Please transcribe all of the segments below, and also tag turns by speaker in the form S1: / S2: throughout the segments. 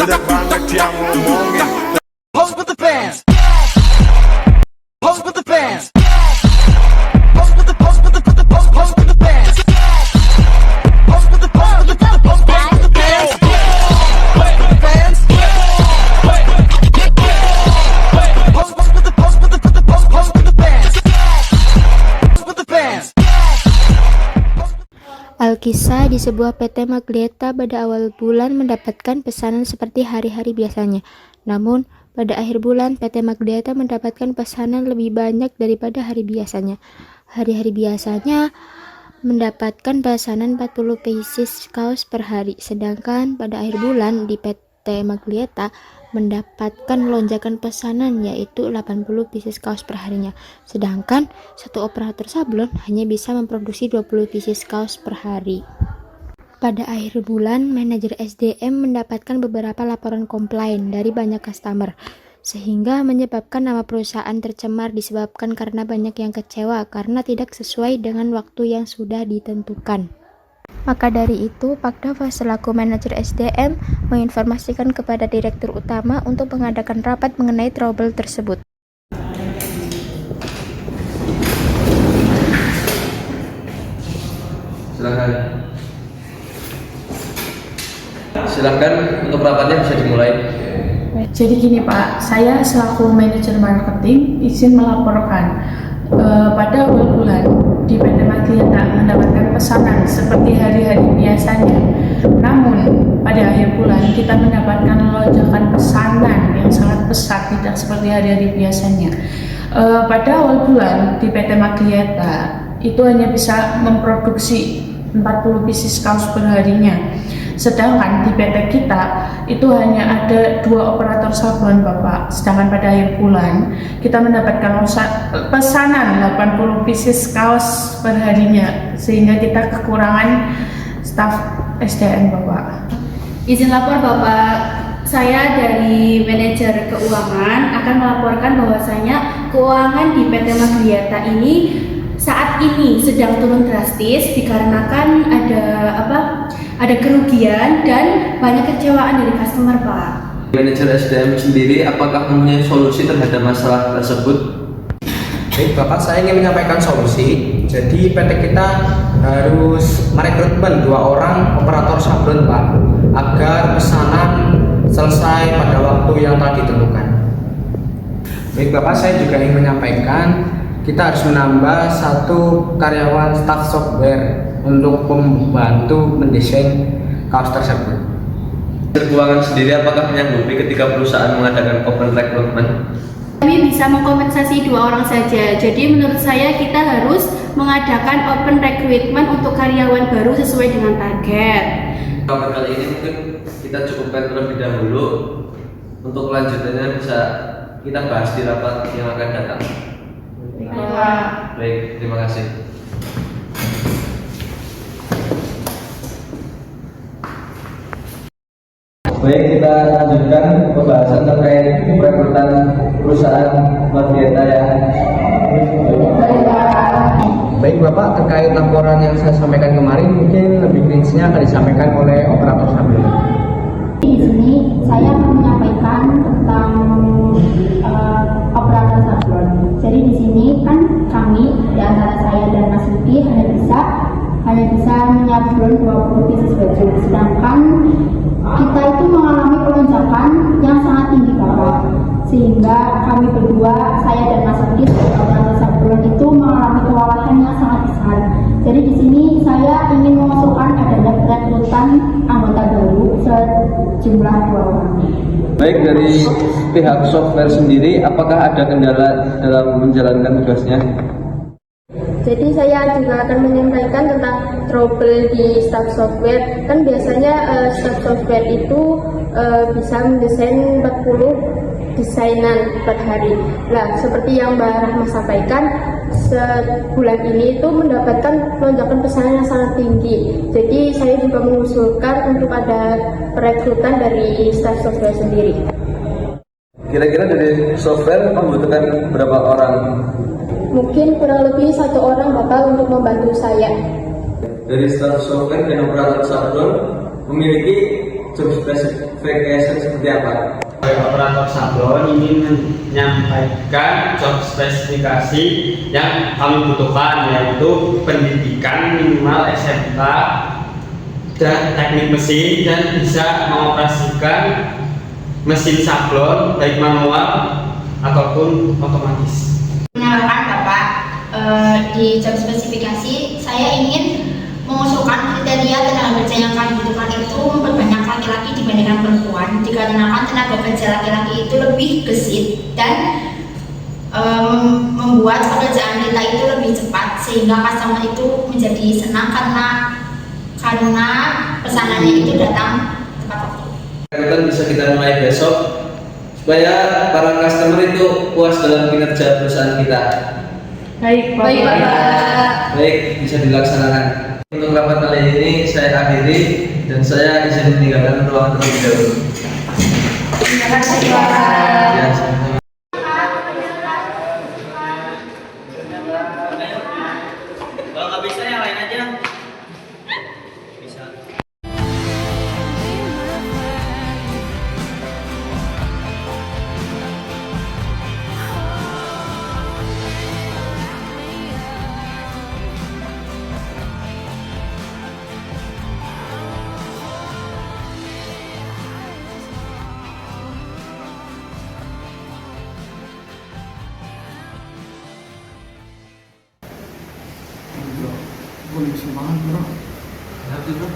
S1: udah banyak yang ngomongin. Pose with the fans. Pose with the fans. Pose with the pose with the pose with the fans. Pose with the pose with the pose with the fans. Pose with the fans. Pose with the pose with the pose with the fans. Pose with the fans.
S2: Alkisah di sebuah PT Maglietta pada awal bulan mendapatkan pesanan seperti hari-hari biasanya. Namun, pada akhir bulan PT Maglietta mendapatkan pesanan lebih banyak daripada hari biasanya. Hari-hari biasanya mendapatkan pesanan 40 pieces kaos per hari, sedangkan pada akhir bulan di PT Maglietta mendapatkan lonjakan pesanan yaitu 80 pieces kaos per harinya, sedangkan satu operator sablon hanya bisa memproduksi 20 pieces kaos per hari. Pada akhir bulan, manajer SDM mendapatkan beberapa laporan komplain dari banyak customer, sehingga menyebabkan nama perusahaan tercemar disebabkan karena banyak yang kecewa karena tidak sesuai dengan waktu yang sudah ditentukan. Maka dari itu, Pak Dava selaku manajer SDM menginformasikan kepada direktur utama untuk mengadakan rapat mengenai trouble tersebut.
S3: Silakan untuk rapatnya bisa dimulai.
S4: Jadi gini Pak, saya selaku manajer marketing izin melaporkan pada awal bulan di PT Maglietta mendapatkan pesanan seperti hari-hari biasanya. Namun pada akhir bulan kita mendapatkan lonjakan pesanan yang sangat besar, tidak seperti hari-hari biasanya. Pada awal bulan di PT Maglietta itu hanya bisa memproduksi 40 pieces kaos per harinya. Sedangkan di PT kita itu hanya ada 2 operator sablon Bapak. Sedangkan pada akhir bulan kita mendapatkan pesanan 80 pieces kaos per harinya, sehingga kita kekurangan staf SDM Bapak.
S5: Izin lapor Bapak, saya dari manajer keuangan akan melaporkan bahwasanya keuangan di PT Maglietta ini saat ini sedang turun drastis dikarenakan ada kerugian dan banyak kecewaan dari customer Pak.
S3: Manajer SDM sendiri apakah mempunyai solusi terhadap masalah tersebut?
S6: Baik Bapak, saya ingin menyampaikan solusi. Jadi PT kita harus merekrutmen 2 orang operator sablon Pak, agar pesanan selesai pada waktu yang telah ditentukan. Baik Bapak, saya juga ingin menyampaikan kita harus menambah 1 karyawan staff software untuk membantu mendesain kaos tersebut.
S3: Keuangan sendiri apakah menyanggupi ketika perusahaan mengadakan open recruitment?
S5: Kami bisa mengkompensasi 2 orang saja. Jadi menurut saya kita harus mengadakan open recruitment untuk karyawan baru sesuai dengan target.
S3: Kali ini mungkin kita cukupkan terlebih dahulu. Untuk kelanjutannya bisa kita bahas di rapat yang akan datang. Baik, terima kasih. Baik, kita lanjutkan pembahasan terkait perekrutan perusahaan Maglietta ya.
S6: Baik Bapak, terkait laporan yang saya sampaikan kemarin, mungkin lebih rincinya akan disampaikan oleh operator sablon.
S7: Di sini saya menyampaikan tentang operator sablon. Jadi di sini kan kami di antara saya dan Mas Yudi hanya bisa menyablon 20 pieces baju, sedangkan kita itu mengalami pelonjakan yang sangat tinggi Bapak, sehingga kami berdua, saya dan Mas Yudi sebagai operator sablon itu mengalami kewalahan yang sangat besar. Jadi di sini saya ingin mengusulkan adanya perekrutan anggota baru sejumlah 2 orang.
S3: Baik, dari pihak software sendiri apakah ada kendala dalam menjalankan tugasnya?
S2: Jadi saya juga akan menyampaikan tentang trouble di staff software. Kan biasanya staff software itu bisa mendesain 40 desainan per hari. Nah, seperti yang Mbak Rahma sampaikan, sebulan ini itu mendapatkan lonjakan pesanan yang sangat tinggi. Jadi saya juga mengusulkan untuk ada perekrutan dari staff software sendiri.
S3: Kira-kira dari software membutuhkan berapa orang?
S2: Mungkin kurang lebih 1 orang Bapak untuk membantu saya.
S3: Dari staff software dan operator sablon memiliki job specification seperti apa?
S8: Operator sablon ingin menyampaikan job spesifikasi yang kami butuhkan, yaitu pendidikan minimal SMK dan teknik mesin, dan bisa mengoperasikan mesin sablon baik manual ataupun otomatis.
S7: Menambahkan Bapak, di job spesifikasi saya ingin mengusulkan kriteria tenaga kerja yang kami butuhkan itu memperbanyak laki-laki dibandingkan perempuan, dikarenakan tenaga kerja laki-laki itu lebih gesit dan membuat pekerjaan kita itu lebih cepat, sehingga customer itu menjadi senang karena pesanannya itu datang tepat waktu.
S3: Kan bisa kita mulai besok supaya para customer itu puas dalam kinerja perusahaan kita.
S4: Baik, Bapak.
S5: Baik, Bapak.
S3: Baik, bisa dilaksanakan. Untuk rapat kali ini saya akhiri dan saya izin meninggalkan ruangan terlebih dahulu.
S5: Terima kasih, Bapak.
S3: Ya, sama-sama.
S6: Kalau nggak bisa yang lain aja. Bisa.
S9: Gue lagi sedih banget bro.
S3: Kenapa tuh, bro?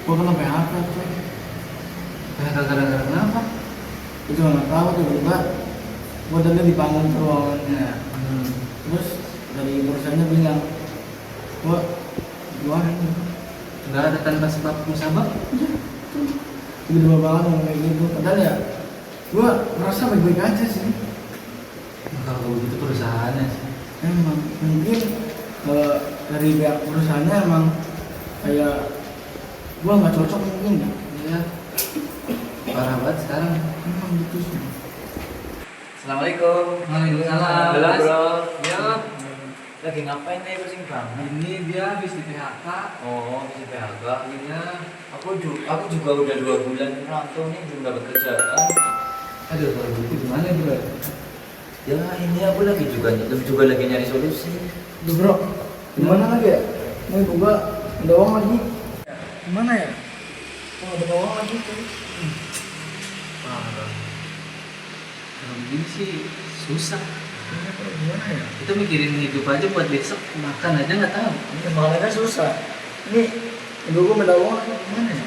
S9: Gue kena PHK coy.
S3: Gara-gara kenapa?
S9: Gue juga gak tau tiba-tiba gue tadi dipanggil ke ruangannya. Terus dari perusahaannya bilang gue gimana ini?
S3: Nggak ada tanpa sebab musabab?
S9: Tiba-tiba banget ngomong kayak gitu. Padahal ya gue merasa baik-baik aja sih.
S3: Kalau begitu perusahaannya sih.
S9: Emang mungkin dari pihak perusahaannya emang kayak gue nggak cocok mungkin ya.
S3: Iya. Parah banget sekarang.
S9: Emang gitu sih.
S6: Assalamualaikum.
S3: Waalaikumsalam.
S6: Halo, bro.
S3: Ya.
S6: Lagi ngapain kayak pusing banget?
S3: Ini dia habis di PHK.
S6: Oh, bisa PHK.
S3: Iya.
S6: Aku juga udah 2 bulan merantau nih belum dapat kerjaan.
S3: Aduh, kalau gitu gimana bro?
S6: Ya ini aku juga lagi nyari solusi.
S9: Duh bro, gimana lagi ya? Nih gue ada uang lagi. Gimana ya? Oh, ada uang lagi tuh.
S3: Parah. Kalau begini sih susah.
S9: Gimana ya?
S3: Kita mikirin hidup aja buat besok, makan aja nggak tahu.
S9: Ini makanannya susah. Ini gue ada uang lagi. Gimana ya?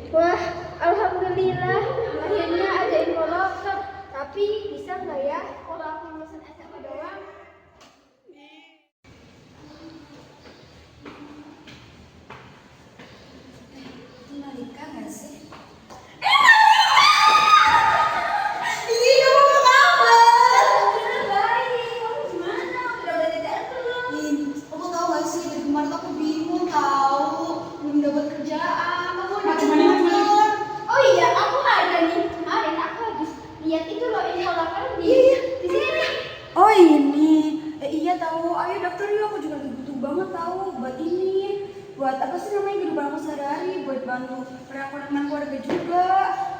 S10: Wah, alhamdulillah akhirnya ada info loker. Tapi bisa nggak ya kalau aku mesen SMA doang?
S7: Malika nggak sih?
S10: Oh iya, aku ada nih. Kemarin aku habis lihat itu loh info loker di sini.
S5: Oh ini, iya tahu. Ayo daftar yuk, aku juga lagi butuh banget tahu buat ini. Buat apa sih namanya kehidupan aku sehari-hari, buat bantu perekonomian keluarga juga.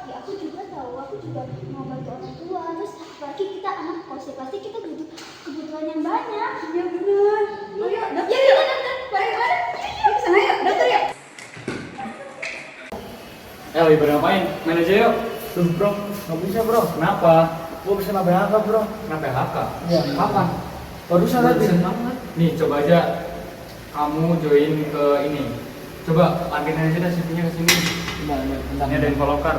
S10: Ya aku juga tahu, aku juga mau bantu orang tua. Terus apalagi kita anak kos ya pasti kita butuh kebutuhan yang banyak.
S5: Iya benar. Ayo daftar
S10: Ya
S5: yuk.
S10: kita daftar bareng-bareng.
S5: Yuk kesana yuk, daftar yuk.
S8: Lagi ngapain? Main aja yuk.
S9: Tuh bro, nggak bisa bro.
S8: Kenapa?
S9: Gue bisa nambah apa bro?
S8: Kenapa PHK?
S9: Iya.
S8: Kapan?
S9: Barusan tadi.
S3: banget.
S8: Nih coba aja kamu join ke ini. Coba latihan aja dah CV-nya ke sini.
S9: Bentar.
S8: Ini ada info loker.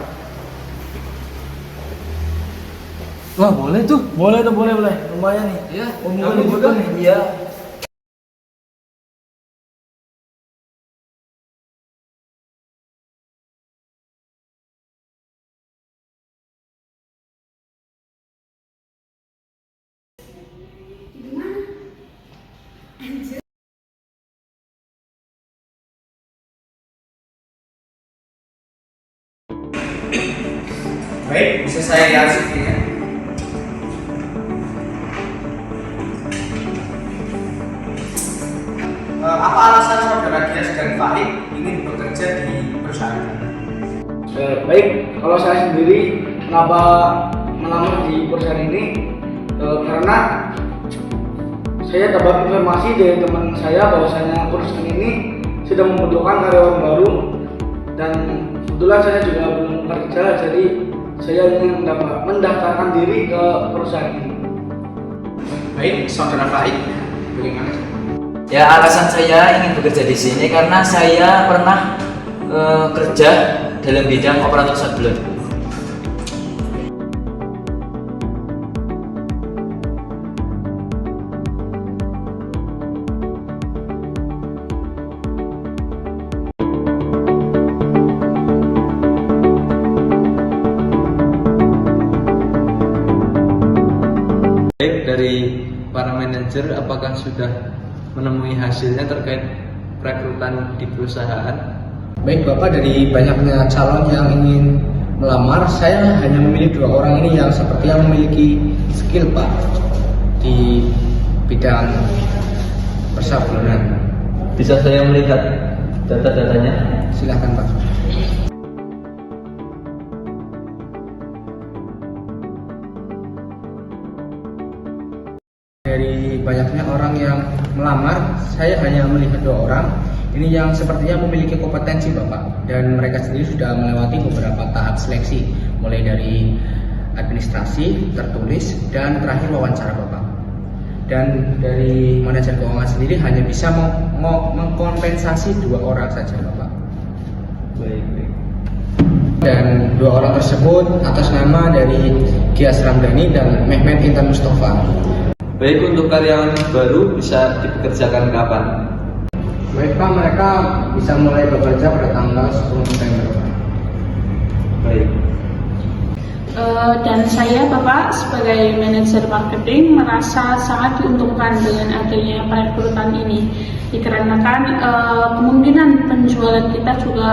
S3: Wah boleh tuh.
S9: Boleh tuh, boleh. Lumayan nih.
S3: Iya.
S9: Oh,
S3: Kamu
S9: mungkin
S3: juga?
S9: dibutuh nih. Iya.
S6: Baik, bisa saya lihat CV-nya. Apa alasan saudara Gias dan Fahim ingin bekerja di perusahaan ini?
S9: Baik, kalau saya sendiri kenapa melamar di perusahaan ini karena saya dapat informasi dari teman saya bahwasanya perusahaan ini sedang membutuhkan karyawan baru dan kebetulan saya juga belum kerja, jadi saya ingin mendaftarkan diri ke perusahaan ini.
S6: Baik, saudara Fahim, bagaimana?
S11: Ya, alasan saya ingin bekerja di sini karena saya pernah kerja dalam bidang operator sablon.
S3: Baik, dari para manajer apakah sudah menemui hasilnya terkait perekrutan di perusahaan?
S6: Baik Bapak, dari banyaknya calon yang ingin melamar, saya hanya memilih 2 orang ini yang sepertinya memiliki skill Pak di bidang persablonan.
S3: Bisa saya melihat data-datanya?
S6: Silakan Pak. Dari banyaknya orang yang melamar, saya hanya melihat 2 orang ini yang sepertinya memiliki kompetensi Bapak, dan mereka sendiri sudah melewati beberapa tahap seleksi, mulai dari administrasi, tertulis, dan terakhir wawancara Bapak. Dan dari manajer keuangan sendiri hanya bisa mengkompensasi 2 orang saja Bapak.
S3: Baik.
S6: Dan 2 orang tersebut atas nama dari Gias Ramdhani dan Mehmet Intan Mustafa.
S3: Baik, untuk karyawan baru bisa dipekerjakan kapan?
S6: Baik Pak, mereka bisa mulai bekerja pada tanggal 10 November.
S3: Baik.
S4: Dan saya Bapak sebagai manajer marketing merasa sangat diuntungkan dengan adanya perekrutan ini, dikarenakan kemungkinan penjualan kita juga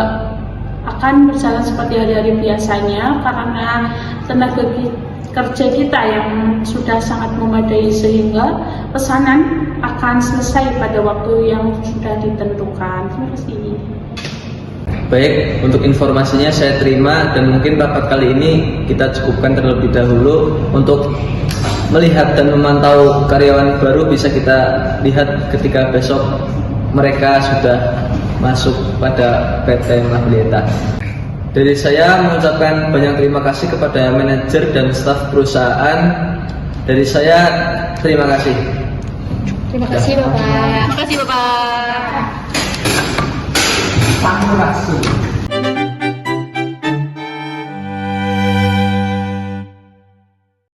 S4: akan berjalan seperti hari-hari biasanya karena tenaga kerja kita yang sudah sangat memadai sehingga pesanan akan selesai pada waktu yang sudah ditentukan. Terima kasih.
S3: Baik, untuk informasinya saya terima dan mungkin rapat kali ini kita cukupkan terlebih dahulu. Untuk melihat dan memantau karyawan baru bisa kita lihat ketika besok mereka sudah masuk pada PT Maglieta. Dari saya mengucapkan banyak terima kasih kepada manajer dan staf perusahaan. Dari saya terima kasih.
S2: Terima kasih Bapak.
S5: Terima kasih Bapak.
S6: Sampurasun.